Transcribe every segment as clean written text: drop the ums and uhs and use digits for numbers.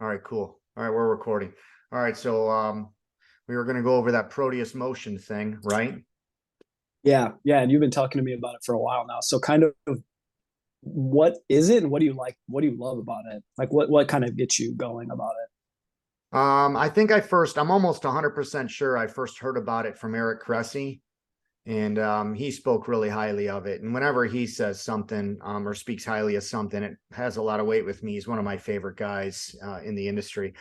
All right, cool. All right, we're recording. All right, so we were going to go over that Proteus Motion thing, right? Yeah, yeah, and you've been talking to me about it for a while now. So kind of what is it and what do you like? What do you love about it? Like what kind of gets you going about it? I think I'm almost 100% sure I first heard about it from Eric Cressy, and he spoke really highly of it. And whenever he says something or speaks highly of something, it has a lot of weight with me. He's one of my favorite guys in the industry.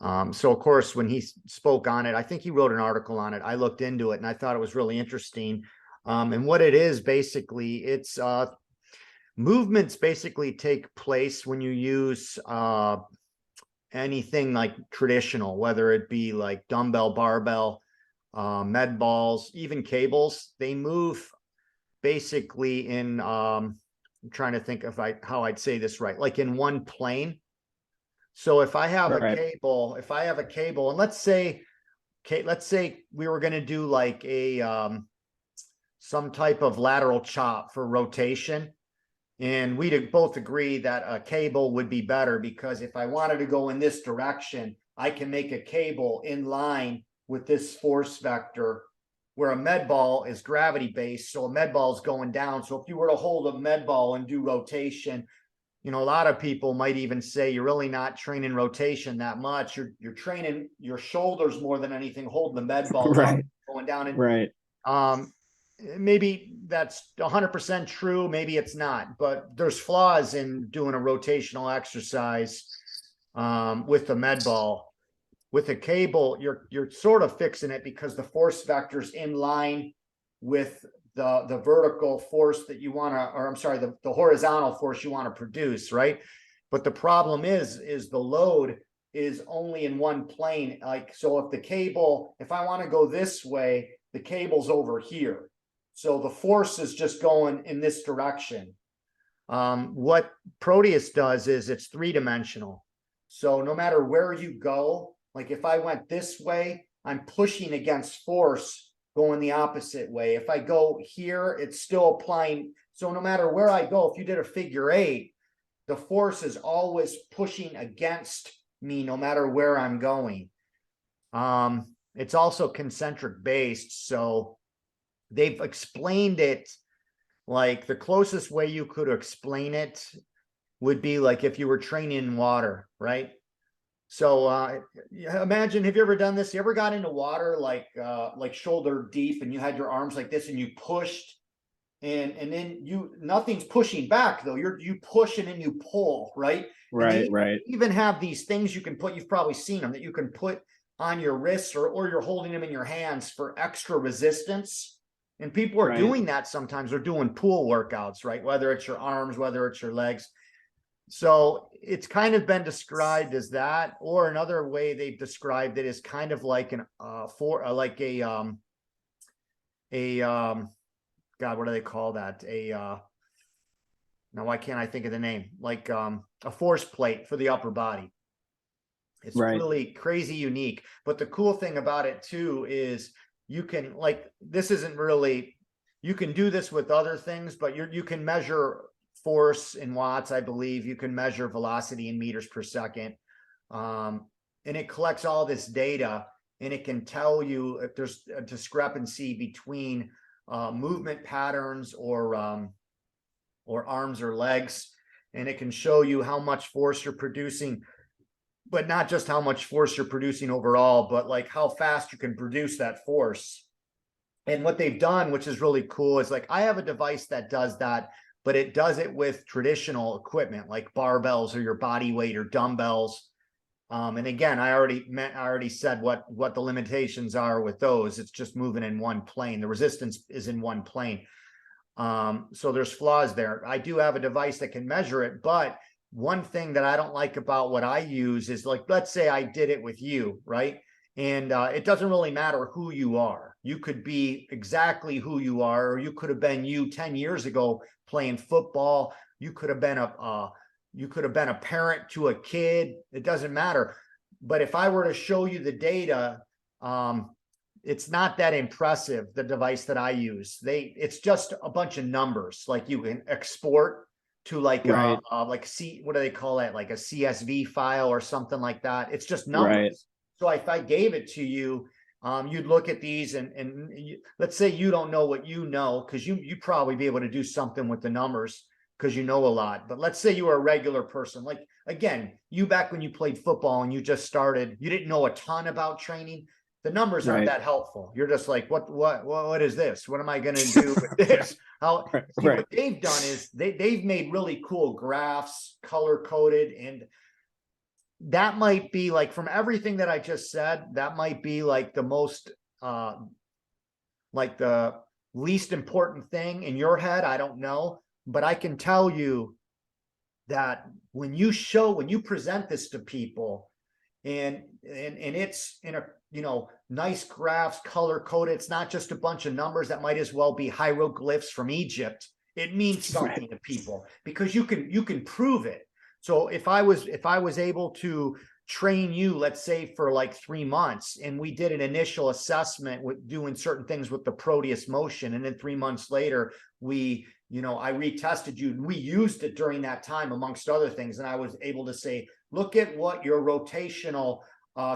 So of course, when he spoke on it, I think he wrote an article on it. I looked into it and I thought it was really interesting. And what it is basically, it's movements basically take place when you use anything like traditional, whether it be like dumbbell, barbell, med balls, even cables. They move basically in. I'm trying to think of how I'd say this right, like in one plane. So if I have a Right. cable, and let's say we were going to do like a some type of lateral chop for rotation, and we'd both agree that a cable would be better because if I wanted to go in this direction, I can make a cable in line with this force vector, where a med ball is gravity based. So a med ball is going down. So if you were to hold a med ball and do rotation, a lot of people might even say you're really not training rotation that much. You're training your shoulders more than anything, holding the med ball up, Right. going down. And Right. um, maybe that's 100% true. Maybe it's not, but there's flaws in doing a rotational exercise with the med ball. With a cable, you're sort of fixing it because the force vector's in line with the vertical force that you want to, or I'm sorry, the horizontal force you want to produce, right? But the problem is the load is only in one plane. Like, so if I want to go this way, the cable's over here. So the force is just going in this direction. What Proteus does is it's three-dimensional. So no matter where you go, like if I went this way, I'm pushing against force going the opposite way. If I go here, it's still applying. So no matter where I go, if you did a figure eight, the force is always pushing against me no matter where I'm going. It's also concentric based. So they've explained it like the closest way you could explain it would be like if you were training in water, right? So imagine, have you ever done this? You ever got into water like shoulder deep and you had your arms like this and you pushed and then nothing's pushing back though. You push and then you pull, right? And Right. they Right. even have these things you can put, you've probably seen them, that you can put on your wrists or you're holding them in your hands for extra resistance. And people are Right. doing that sometimes. They're doing pool workouts, right? Whether it's your arms, whether it's your legs. So it's kind of been described as that, or another way they've described it is kind of like an like a God, what do they call that? Now why can't I think of the name? Like a force plate for the upper body. It's Right. really crazy unique. But the cool thing about it too is you can, like, this isn't really, you can do this with other things, but you can measure force in watts, I believe. You can measure velocity in meters per second. And it collects all this data and it can tell you if there's a discrepancy between movement patterns or arms or legs. And it can show you how much force you're producing, but not just how much force you're producing overall, but like how fast you can produce that force. And what they've done, which is really cool, is like I have a device that does that, but it does it with traditional equipment like barbells or your body weight or dumbbells. And again, I already said what the limitations are with those. It's just moving in one plane. The resistance is in one plane. So there's flaws there. I do have a device that can measure it, but one thing that I don't like about what I use is, like, let's say I did it with you, right? And it doesn't really matter who you are. You could be exactly who you are, or you could have been you 10 years ago playing football. You could have been a parent to a kid. It doesn't matter. But if I were to show you the data, it's not that impressive, the device that I use. It's just a bunch of numbers. Like you can export to like Right. like what do they call it? Like a CSV file or something like that. It's just Right. numbers. So if I gave it to you, you'd look at these let's say you don't know what you know, because you probably be able to do something with the numbers because you know a lot. But let's say you were a regular person, like again, you back when you played football and you just started, you didn't know a ton about training. The numbers aren't Right. that helpful. You're just like, what is this? What am I going to do with this? How Right. see Right. what they've done is they've made really cool graphs, color coded, and that might be like from everything that I just said, that might be like the most like the least important thing in your head. I don't know, but I can tell you that when you present this to people and it's in a nice graphs, color coded, it's not just a bunch of numbers that might as well be hieroglyphs from Egypt. It means something Right. to people because you can prove it. So if I was able to train you, let's say for like 3 months, and we did an initial assessment with doing certain things with the Proteus Motion, and then 3 months later I retested you, and we used it during that time amongst other things, and I was able to say, look at what your rotational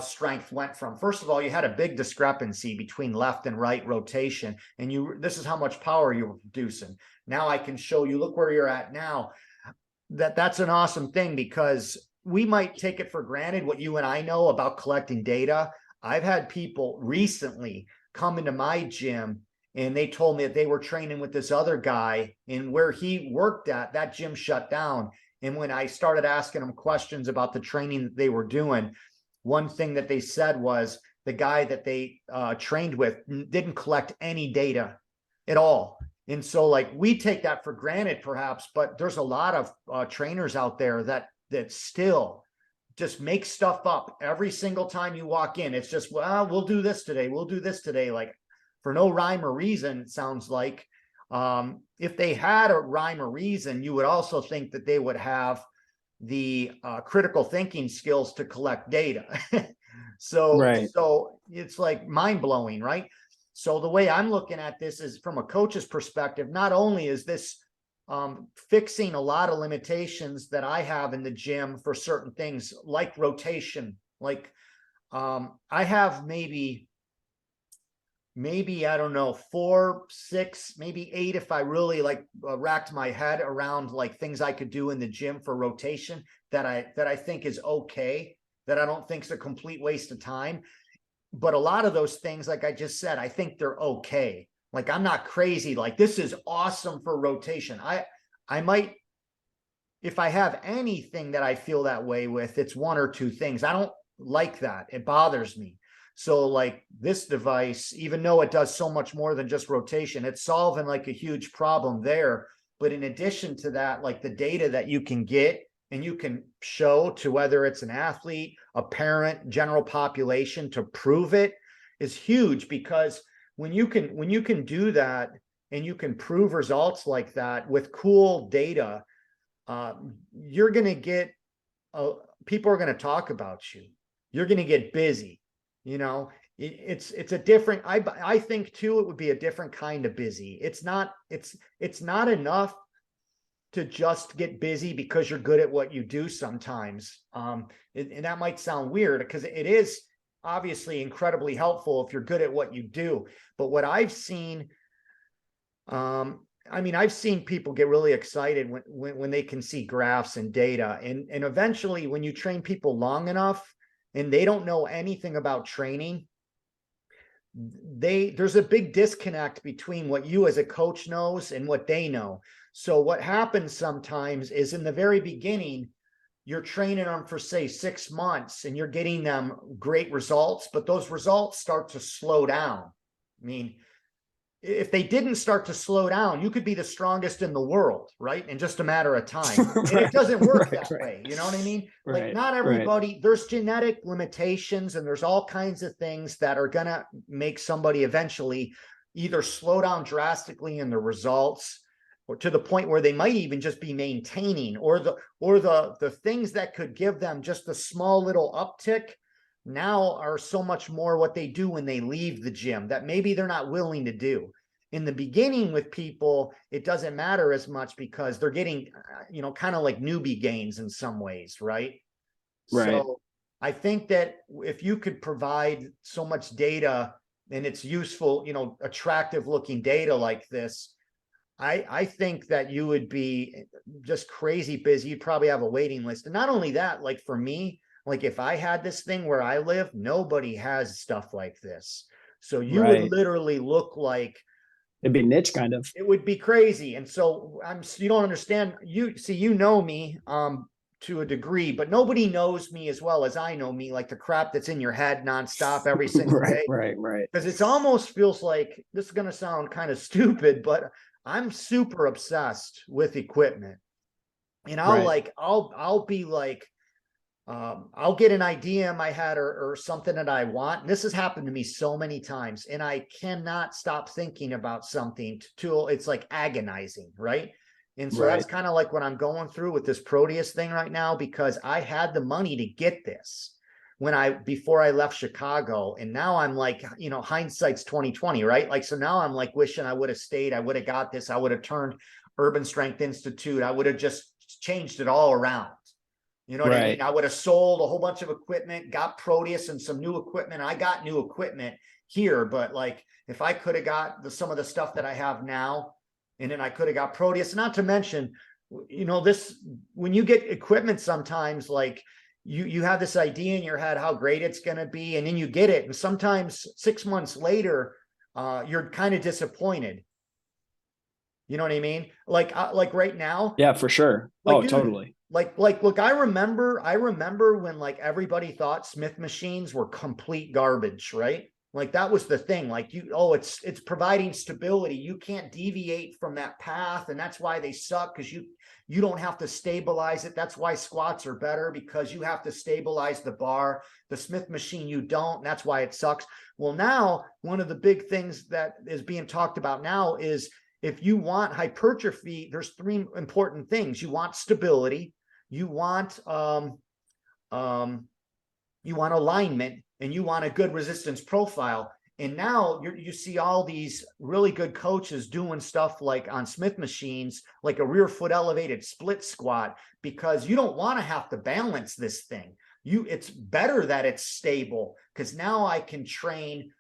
strength went from. First of all, you had a big discrepancy between left and right rotation, and this is how much power you were producing. Now I can show you, look where you're at now. That's an awesome thing, because we might take it for granted what you and I know about collecting data. I've had people recently come into my gym and they told me that they were training with this other guy, and where he worked at, that gym shut down. And when I started asking them questions about the training that they were doing, one thing that they said was the guy that they trained with didn't collect any data at all. And so like we take that for granted perhaps, but there's a lot of trainers out there that still just make stuff up every single time you walk in. It's just, well, we'll do this today. We'll do this today. Like for no rhyme or reason, it sounds like. If they had a rhyme or reason, you would also think that they would have the critical thinking skills to collect data. so Right. it's like mind-blowing, right? So the way I'm looking at this is from a coach's perspective. Not only is this fixing a lot of limitations that I have in the gym for certain things like rotation, like I have maybe I don't know, 4, 6, maybe 8 if I really like racked my head around like things I could do in the gym for rotation that I think is okay, that I don't think is a complete waste of time. But a lot of those things, like I just said, I think they're okay. Like I'm not crazy, like this is awesome for rotation. I might, if I have anything that I feel that way with, it's 1 or 2 things. I don't like that. It bothers me. So like this device, even though it does so much more than just rotation, it's solving like a huge problem there. But in addition to that, like the data that you can get and you can show to whether it's an athlete, a parent, general population, to prove it is huge. Because when you can do that and you can prove results like that with cool data, you're going to get people are going to talk about you. You're going to get busy. It's a different, I think too, it would be a different kind of busy. It's not enough to just get busy because you're good at what you do sometimes. And that might sound weird because it is obviously incredibly helpful if you're good at what you do. But what I've seen, I've seen people get really excited when they can see graphs and data, and eventually when you train people long enough and they don't know anything about training, there's a big disconnect between what you as a coach knows and what they know. So what happens sometimes is in the very beginning, you're training them for say 6 months and you're getting them great results, but those results start to slow down. I mean, if they didn't start to slow down, you could be the strongest in the world, right? In just a matter of time. Right. And it doesn't work Right. that Right. way. You know what I mean? Like Right. not everybody, there's genetic limitations and there's all kinds of things that are going to make somebody eventually either slow down drastically in the results, or to the point where they might even just be maintaining, or the things that could give them just a small little uptick now are so much more what they do when they leave the gym that maybe they're not willing to do. in the beginning with people, it doesn't matter as much because they're getting, kind of like newbie gains in some ways, right? Right. So I think that if you could provide so much data and it's useful, attractive looking data like this, I think that you would be just crazy busy. You'd probably have a waiting list. And not only that, like for me, like if I had this thing where I live, nobody has stuff like this. So you would Right. literally look like It'd be niche kind of. it would be crazy. And so you don't understand. You know me, to a degree, but nobody knows me as well as I know me, like the crap that's in your head nonstop every single Right, day. right. Because it's almost feels like this is going to sound kind of stupid, but I'm super obsessed with equipment. And Right. I'll be like, I'll get an idea in my head or something that I want. And this has happened to me so many times, and I cannot stop thinking about something till it's like agonizing, right? And so that's Right. kind of like what I'm going through with this Proteus thing right now, because I had the money to get this before I left Chicago. And now I'm like, hindsight's 2020, right? Like, so now I'm like wishing I would have stayed. I would have got this. I would have turned Urban Strength Institute. I would have just changed it all around. You know what I mean? Right. I would have sold a whole bunch of equipment, got Proteus and some new equipment. I got new equipment here, but like if I could have got some of the stuff that I have now, and then I could have got Proteus, not to mention, this, when you get equipment, sometimes like you have this idea in your head how great it's going to be, and then you get it. And sometimes 6 months later, you're kind of disappointed. You know what I mean? Like right now, Yeah, for sure. like, Oh, dude, totally. look, I remember when like everybody thought Smith machines were complete garbage, right? Like that was the thing. Like it's providing stability. You can't deviate from that path, and that's why they suck, because you don't have to stabilize it. That's why squats are better, because you have to stabilize the bar. The Smith machine, you don't, and that's why it sucks. Well, now one of the big things that is being talked about now is, if you want hypertrophy, there's three important things. You want stability, you want alignment, and you want a good resistance profile. And now you see all these really good coaches doing stuff like on Smith machines, like a rear foot elevated split squat, because you don't want to have to balance this thing. It's better that it's stable, because now I can train,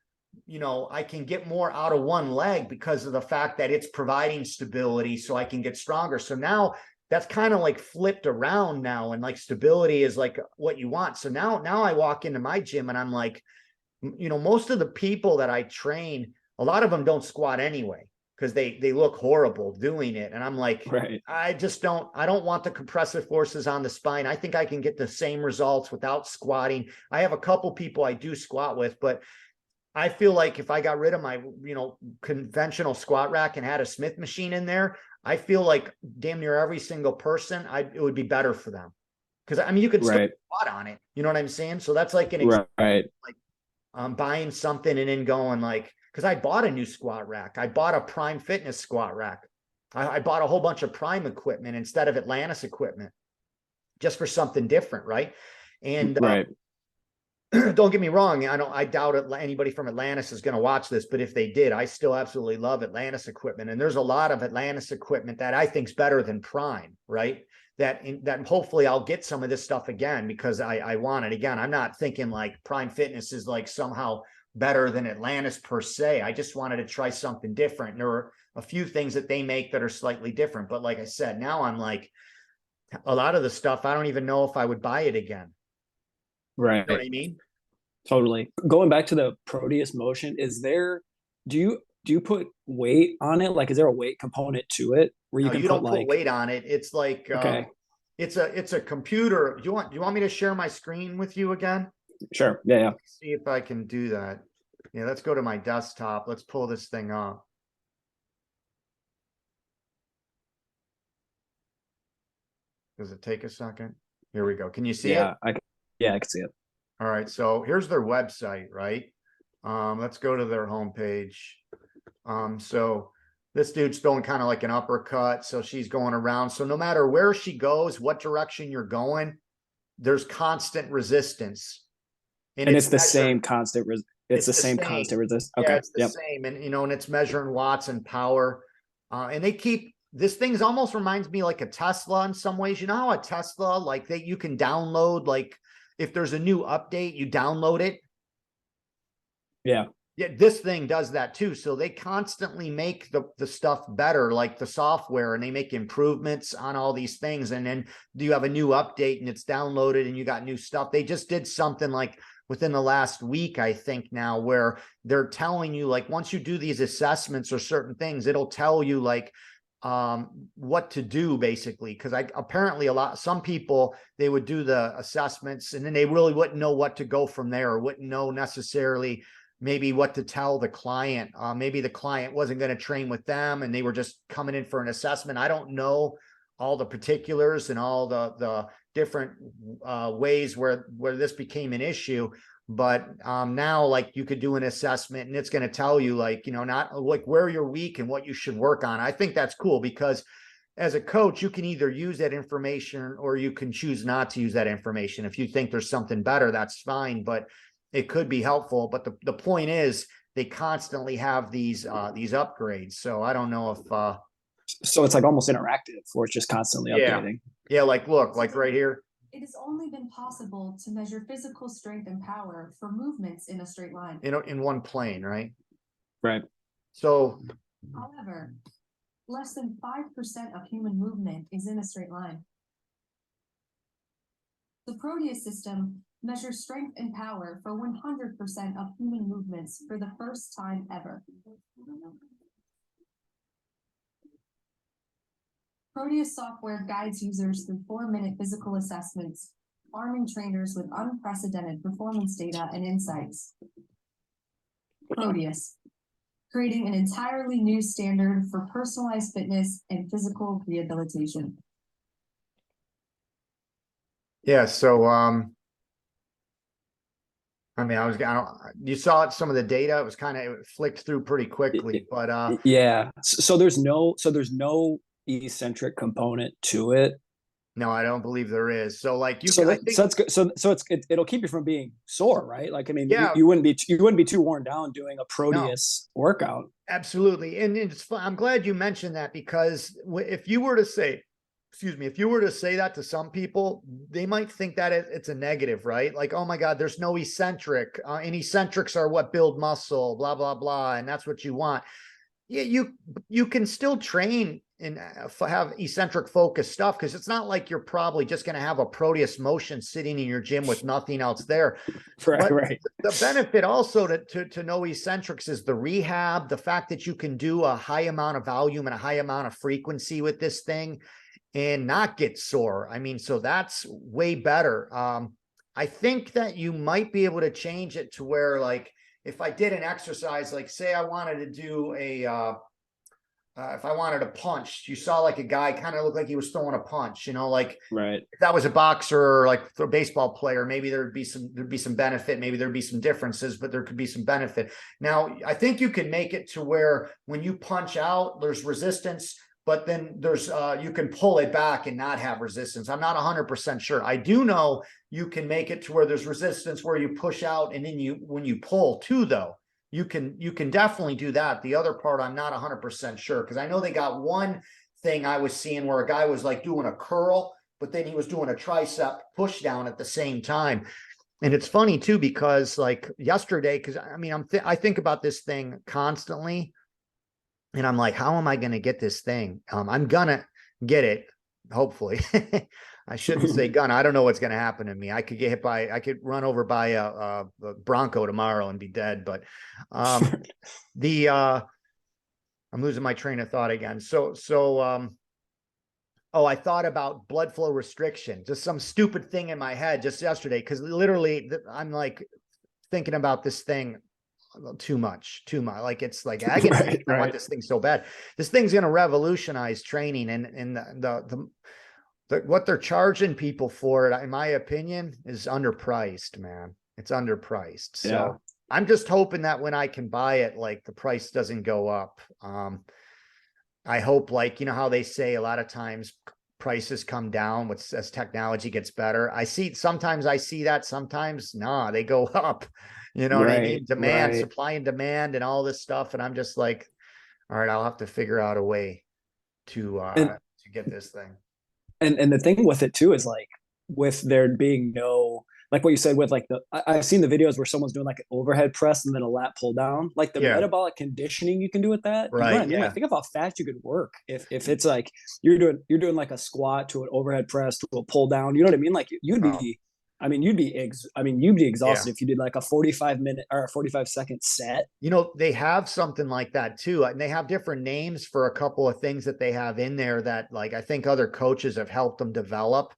I can get more out of one leg because of the fact that it's providing stability, so I can get stronger. So now that's kind of like flipped around now, and like stability is like what you want. So now I walk into my gym and I'm like, most of the people that I train, a lot of them don't squat anyway, because they look horrible doing it. And I'm like, Right. I don't want the compressive forces on the spine. I think I can get the same results without squatting. I have a couple people I do squat with, but I feel like if I got rid of my, conventional squat rack and had a Smith machine in there, I feel like damn near every single person, it would be better for them. Because I mean, you could still Right. squat on it. You know what I'm saying? So that's like an example, Right. like buying something and then going like, because I bought a new squat rack. I bought a Prime Fitness squat rack. I bought a whole bunch of Prime equipment instead of Atlantis equipment, just for something different, right? And Right. don't get me wrong. I doubt anybody from Atlantis is going to watch this, but if they did, I still absolutely love Atlantis equipment. And there's a lot of Atlantis equipment that I think is better than Prime, right? That hopefully I'll get some of this stuff again, because I want it again. I'm not thinking like Prime Fitness is like somehow better than Atlantis per se. I just wanted to try something different. And there are a few things that they make that are slightly different. But like I said, now I'm like, a lot of the stuff, I don't even know if I would buy it again. You know what Right. I mean? Totally. Going back to the Proteus Motion, do you put weight on it? Like, is there a weight component to it where you No, can you put don't put like, weight on it. It's like okay, it's a computer. Do you want me to share my screen with you again? sure. Yeah, yeah. See if I can do that. Yeah, let's go to my desktop. Let's pull this thing up. Does it take a second? Here we go. Can you see it? Yeah, I can see it. All right. So here's their website, right? Let's go to their homepage. So this dude's throwing kind of like an uppercut. So she's going around. So no matter where she goes, what direction you're going, there's constant resistance. And And it's it's the measured. same constant It's the the same same. constant resistance. Yeah, Okay. it's the Yep. same. And, and it's measuring watts and power. And they keep, this thing's almost reminds me like a Tesla in some ways. You know how a Tesla, like you can download, like if there's a new update, you download it. Yeah. Yeah, this thing does that too. So they constantly make the stuff better, like the software, and they make improvements on all these things. And then you have a new update and it's downloaded and you got new stuff. They just did something like within the last week, I think now, where they're telling you, like, once you do these assessments or certain things, it'll tell you like what to do basically. Cause apparently some people, they would do the assessments and then they really wouldn't know what to go from there, or wouldn't know necessarily maybe what to tell the client. Maybe the client wasn't going to train with them and they were just coming in for an assessment. I don't know all the particulars and all the different ways where this became an issue. But now, like, you could do an assessment and it's going to tell you, like, not like where you're weak and what you should work on. I think that's cool because as a coach, you can either use that information or you can choose not to use that information. If you think there's something better, that's fine, but it could be helpful. But the point is they constantly have these upgrades. So I don't know if So it's like almost interactive, or it's just constantly updating. Yeah, like look, like right here. It has only been possible to measure physical strength and power for movements in a straight line. In one plane, right? Right. So However, less than 5% of human movement is in a straight line. The Proteus system measures strength and power for 100% of human movements for the first time ever. Proteus software guides users through 4-minute physical assessments, arming trainers with unprecedented performance data and insights. Proteus, creating an entirely new standard for personalized fitness and physical rehabilitation. yeah, so I mean, you saw some of the data. It was it flicked through pretty quickly, but yeah. So there's no eccentric component to it. No, I don't believe there is. So like so that's good. So it'll keep you from being sore, right? Like, I mean, yeah, you wouldn't be too worn down doing a Proteus workout. Absolutely. And it's fun. I'm glad you mentioned that because if you were to say, if you were to say that to some people, they might think that it's a negative, right? Like, oh my God, there's no eccentric, and eccentrics are what build muscle, blah, blah, blah. And that's what you want. Yeah, you can still train and have eccentric focused stuff because it's not like you're probably just going to have a Proteus Motion sitting in your gym with nothing else there. Right. The benefit also to know eccentrics is the rehab, the fact that you can do a high amount of volume and a high amount of frequency with this thing and not get sore. I mean, so that's way better. I think that you might be able to change it to where, like, if I did an exercise, like say I wanted to do if I wanted to punch, you saw like a guy kind of looked like he was throwing a punch, like right. If that was a boxer or like a baseball player, maybe there'd be some benefit, maybe there'd be some differences, but there could be some benefit. Now, I think you can make it to where when you punch out, there's resistance, but then there's you can pull it back and not have resistance. I'm not 100% sure. I do know you can make it to where there's resistance where you push out and then when you pull too, though, you can definitely do that. The other part, I'm not 100% sure because I know they got one thing I was seeing where a guy was like doing a curl, but then he was doing a tricep push down at the same time. And it's funny too, because like yesterday, because I mean, I think about this thing constantly. And I'm like, how am I going to get this thing? I'm going to get it, hopefully. I shouldn't say gonna. I don't know what's going to happen to me. I could run over by a Bronco tomorrow and be dead. But I'm losing my train of thought again. I thought about blood flow restriction, just some stupid thing in my head just yesterday. Cause literally I'm like thinking about this thing too much. Like, it's like agonizing. Right. I want this thing so bad. This thing's going to revolutionize training, and what they're charging people for it, in my opinion, is underpriced, man. It's underpriced. So yeah. I'm just hoping that when I can buy it, like the price doesn't go up. I hope, like, how they say a lot of times prices come down as technology gets better. Sometimes I see that, sometimes nah, they go up. You know what I mean? Right, Demand, right. supply and demand and all this stuff. And I'm just like, all right, I'll have to figure out a way And to get this thing. and the thing with it too is like with there being no like what you said with like I've seen the videos where someone's doing like an overhead press and then a lat pull down, like the Yeah, metabolic conditioning you can do with that. You know what right. I mean? Like Yeah. think of how fast you could work if it's like you're doing like a squat to an overhead press to a pull down. You know what I mean? Like you'd Oh, be, you'd be yeah. exhausted if you did like a 45-minute or a 45-second set. You know, they have something like that too. And they have different names for a couple of things that they have in there that like I think other coaches have helped them develop.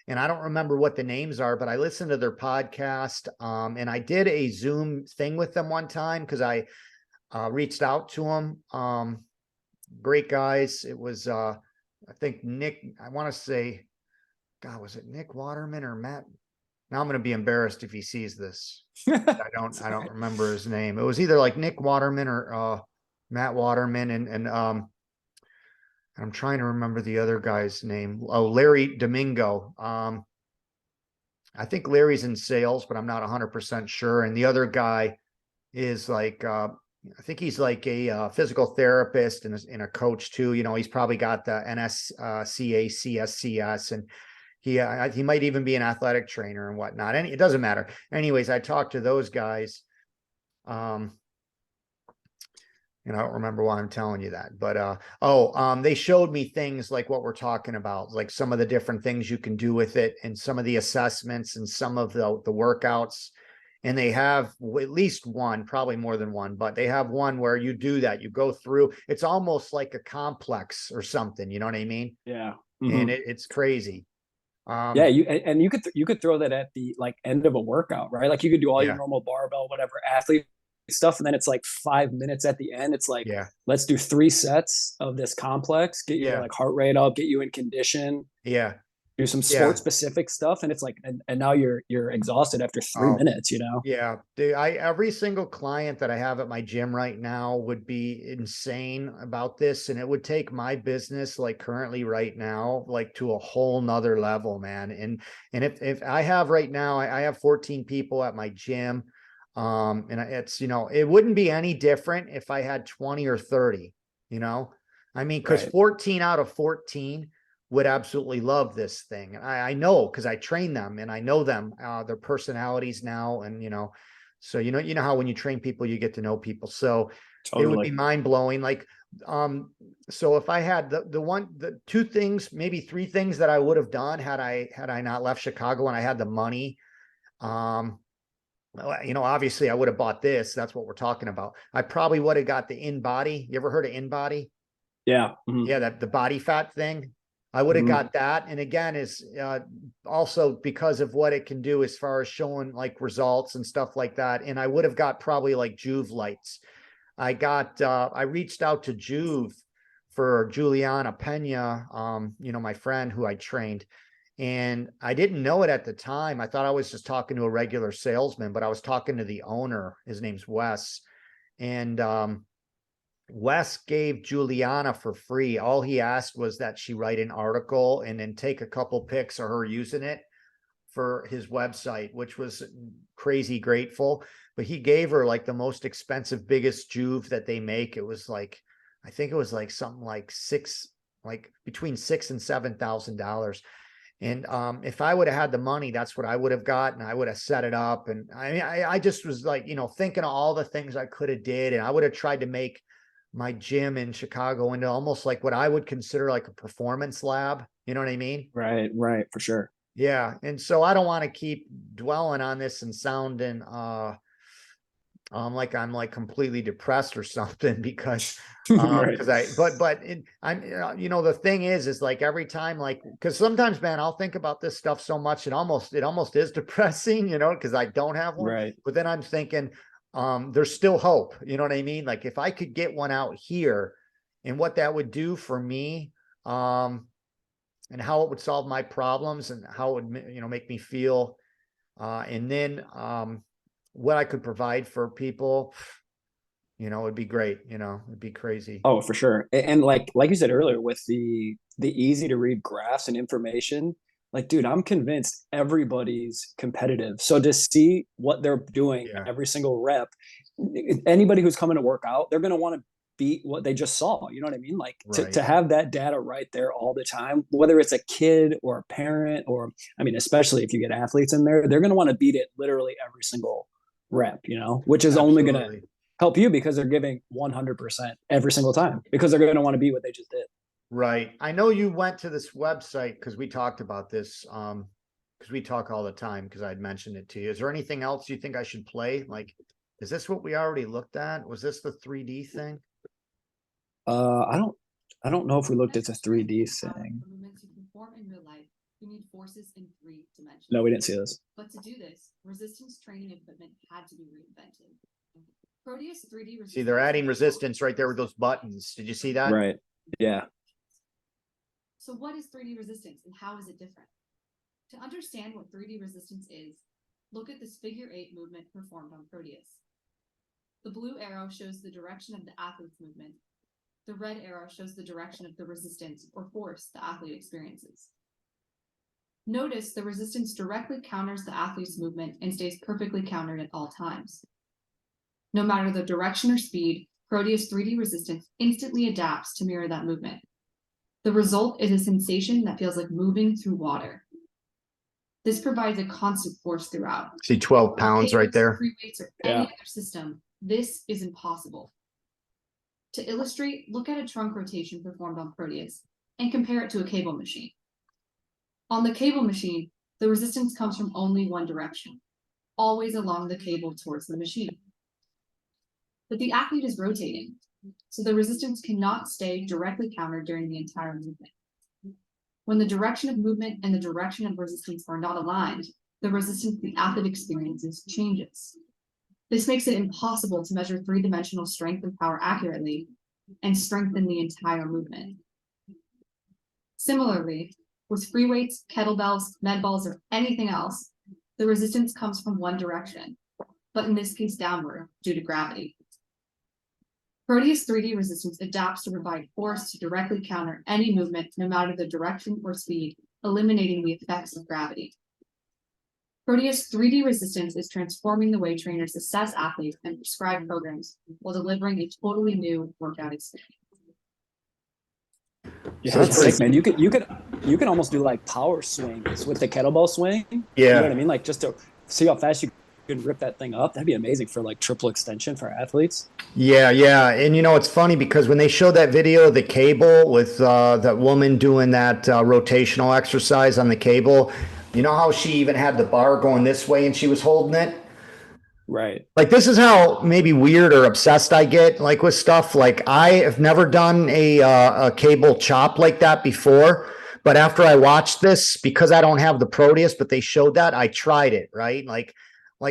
And I don't remember what the names are, but I listened to their podcast. And I did a Zoom thing with them one time because I reached out to them. Great guys. It was I think Nick, I want to say, God, was it Nick Waterman or Matt? Now I'm going to be embarrassed if he sees this. I don't Right. remember his name. It was either like Nick Waterman or Matt Waterman and I'm trying to remember the other guy's name. Oh, Larry Domingo. I think Larry's in sales, but I'm not 100% sure. And the other guy is like I think he's like a physical therapist and a coach too. You know, he's probably got the NSCA, CSCS, and he might even be an athletic trainer and whatnot. And it doesn't matter. Anyways, I talked to those guys. And I don't remember why I'm telling you that, but they showed me things like what we're talking about, like some of the different things you can do with it, and some of the assessments and some of the workouts. And they have at least one, probably more than one, but they have one where you do that. You go through. It's almost like a complex or something. You know what I mean? Yeah. And Mhm. it's crazy. Yeah, you could you could throw that at the like end of a workout, right? Like you could do all your Yeah, normal barbell, whatever athlete stuff, and then it's like 5 minutes at the end. It's like yeah, let's do 3 sets of this complex, get your yeah, like heart rate up, get you in condition, yeah, do some sport yeah. specific stuff, and it's like and now you're exhausted after three Oh, minutes, you know? yeah, dude, every single client that I have at my gym right now would be insane about this, and it would take my business like currently right now, like to a whole nother level, man. And if I have right now, I have 14 people at my gym. And it's, you know, it wouldn't be any different if I had 20 or 30, you know. I mean, because Right. 14 out of 14 would absolutely love this thing. And I know because I train them and I know them, their personalities now. And, you know, so, you know how when you train people, you get to know people. So it would be Totally. mind blowing. Like, so if I had the two things, maybe three things that I would have done had I not left Chicago and I had the money, you know, obviously I would have bought this. That's what we're talking about. I probably would have got the InBody. You ever heard of InBody? Yeah. Mhm. Yeah, that the body fat thing. I would have Mhm. got that. And again, is also because of what it can do as far as showing like results and stuff like that. And I would have got probably like Juve lights. I reached out to Juve for Juliana Pena, you know, my friend who I trained. And I didn't know it at the time. I thought I was just talking to a regular salesman, but I was talking to the owner. His name's Wes. And Wes gave Juliana for free. All he asked was that she write an article and then take a couple pics of her using it for his website, which was crazy grateful. But he gave her like the most expensive, biggest Juve that they make. It was like, I think it was like something like between $6,000 and $7,000. And if I would have had the money, that's what I would have got, and I would have set it up. And I mean, I just was like, you know, thinking of all the things I could have did, and I would have tried to make my gym in Chicago into almost like what I would consider like a performance lab. You know what I mean? Right, right, for sure. Yeah. And so I don't want to keep dwelling on this and sounding like I'm like completely depressed or something because Right. I'm you know, the thing is like every time, like, because sometimes, man, I'll think about this stuff so much it almost is depressing, you know, because I don't have one. Right. But then I'm thinking there's still hope, you know what I mean? Like if I could get one out here and what that would do for me, and how it would solve my problems and how it would, you know, make me feel, and then what I could provide for people, you know, it'd be great. You know, it'd be crazy. Oh, for sure. And like you said earlier, with the easy to read graphs and information, like, dude, I'm convinced everybody's competitive. So to see what they're doing Yeah. every single rep, anybody who's coming to work out, they're going to want to beat what they just saw. You know what I mean? Like Right. to have that data right there all the time, whether it's a kid or a parent, or, I mean, especially if you get athletes in there, they're going to want to beat it literally every single rep, you know, which is only going to Absolutely. help you because they're giving 100% every single time because they're going to want to beat what they just did. Right. I know you went to this website because we talked about this. Because we talk all the time because I'd mentioned it to you. Is there anything else you think I should play? Like, is this what we already looked at? Was this the 3D thing? I don't know if we looked at the 3D thing. Movements you perform in real life, you need forces in 3 dimensions. No, we didn't see this. But to do this, resistance training equipment had to be reinvented. Proteus 3D resistance. See, they're adding resistance right there with those buttons. Did you see that? Right. Yeah. So what is 3D resistance and how is it different? To understand what 3D resistance is, look at this figure 8 movement performed on Proteus. The blue arrow shows the direction of the athlete's movement. The red arrow shows the direction of the resistance or force the athlete experiences. Notice the resistance directly counters the athlete's movement and stays perfectly countered at all times. No matter the direction or speed, Proteus 3D resistance instantly adapts to mirror that movement. The result is a sensation that feels like moving through water. This provides a constant force throughout. See 12 pounds right there. Free weights or any other system, this is impossible. To illustrate, look at a trunk rotation performed on Proteus and compare it to a cable machine. On the cable machine, the resistance comes from only one direction, always along the cable towards the machine. But the athlete is rotating, so the resistance cannot stay directly countered during the entire movement. When the direction of movement and the direction of resistance are not aligned, the resistance the athlete experiences changes. This makes it impossible to measure 3-dimensional strength and power accurately and strengthen the entire movement. Similarly, with free weights, kettlebells, med balls, or anything else, the resistance comes from one direction, but in this case downward due to gravity. Proteus 3D resistance adapts to provide force to directly counter any movement, no matter the direction or speed, eliminating the effects of gravity. Proteus 3D resistance is transforming the way trainers assess athletes and prescribe programs while delivering a totally new workout experience. Yeah, So that's it's pretty- sick, man. You can almost do like power swings with the kettlebell swing. You Yeah. know what I mean? Like just to see how fast you can rip that thing up. That'd be amazing for like triple extension for athletes. Yeah, yeah. And you know, it's funny because when they showed that video of the cable with that woman doing that rotational exercise on the cable, you know how she even had the bar going this way and she was holding it? Right. Like, this is how maybe weird or obsessed I get, like with stuff. Like, I have never done a cable chop like that before, but after I watched this, because I don't have the Proteus, but they showed that, I tried it, right? Like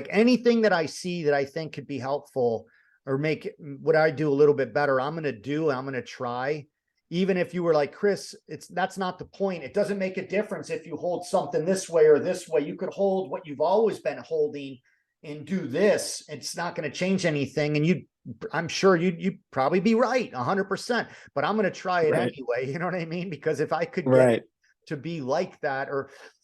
anything that I see that I think could be helpful or make what I do a little bit better, I'm going to try. Even if you were like, Chris, that's not the point. It doesn't make a difference if you hold something this way or this way. You could hold what you've always been holding and do this. It's not going to change anything. And I'm sure you'd probably be right 100%, but I'm going to try it anyway. You know what I mean? Because if I could get it to be like that,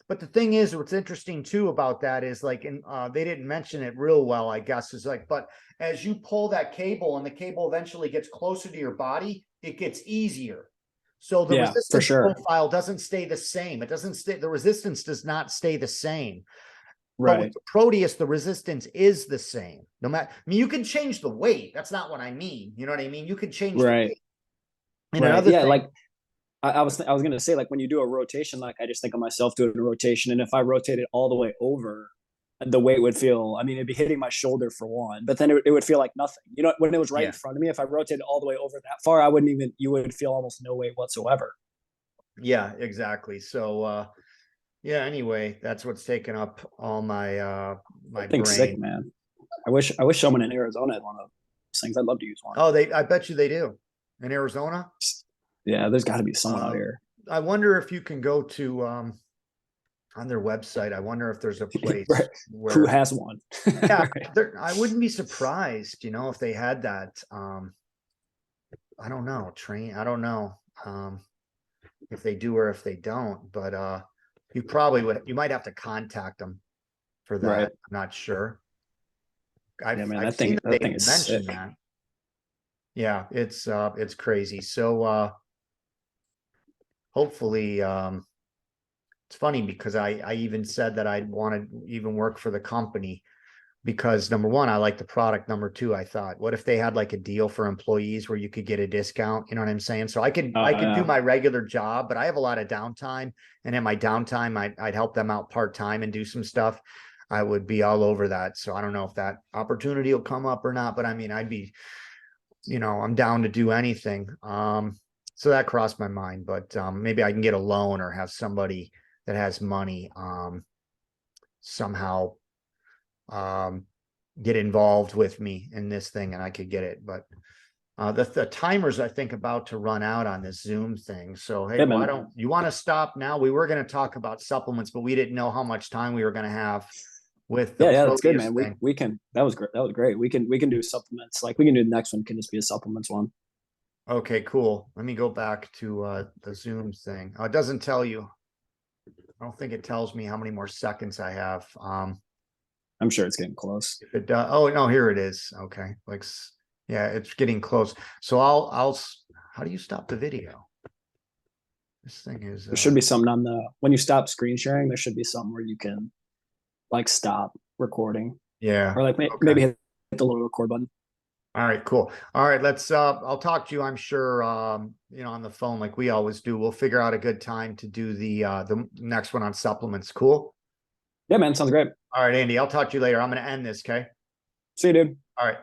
but the thing is, what's interesting too about that is like, and they didn't mention it real well, I guess, is like, but as you pull that cable and the cable eventually gets closer to your body, it gets easier. So the resistance profile doesn't stay the same. The resistance does not stay the same. But with the Proteus, the resistance is the same. No matter, I mean, you can change the weight. That's not what I mean. You know what I mean? You can change the weight. And another thing, like I was going to say, like when you do a rotation, like I just think of myself doing a rotation, and if I rotate it all the way over, the weight would feel, I mean, it'd be hitting my shoulder for one, but then it would feel like nothing. You know, when it was right in front of me, if I rotated all the way over that far, you would feel almost no weight whatsoever. Yeah, exactly. So, yeah, anyway, that's what's taking up all my my brain. Sick, man. I wish someone in Arizona had one of those things. I'd love to use one. Oh, I bet you they do. In Arizona? Yeah, there's got to be someone out here. I wonder if you can go to on their website. I wonder if there's a place where who has one. Yeah, I wouldn't be surprised, if they had that. I don't know, I don't know if they do or if they don't, but You probably would, you might have to contact them for that. Right. I'm not sure. I've, Yeah, man, I've that thing- seen that they thing is mentioned sick. that. Yeah, it's crazy. So, hopefully, it's funny because I even said that I'd want to even work for the company because number one, I like the product. Number two, I thought, what if they had like a deal for employees where you could get a discount? You know what I'm saying? So I could do Yeah. my regular job, but I have a lot of downtime, and in my downtime, I'd help them out part-time and do some stuff. I would be all over that. So I don't know if that opportunity will come up or not, but I mean, I'd be, I'm down to do anything. So that crossed my mind, but maybe I can get a loan or have somebody that has money somehow get involved with me in this thing and I could get it. But the timer's, I think, about to run out on this Zoom thing. So hey, Yeah, why man. don't you want to stop now? We were going to talk about supplements, but we didn't know how much time we were going to have with the Yeah, that's good, Proteus man. thing. We can. That was great. That was great. We can do supplements. Like we can do the next one. Can just be a supplements one. Okay, cool. Let me go back to the Zoom thing. It doesn't tell you. I don't think it tells me how many more seconds I have. I'm sure it's getting close. If it does, oh no, here it is. Okay, like, yeah, it's getting close. So how do you stop the video? This thing is. There should be something on the when you stop screen sharing. There should be something where you can like stop recording Yeah. or like Okay. maybe hit the little record button. All right, cool. All right, let's I'll talk to you, I'm sure, on the phone like we always do. We'll figure out a good time to do the next one on supplements. Cool. Yeah, man. Sounds great. All right, Andy, I'll talk to you later. I'm going to end this, okay? See you, dude. All right.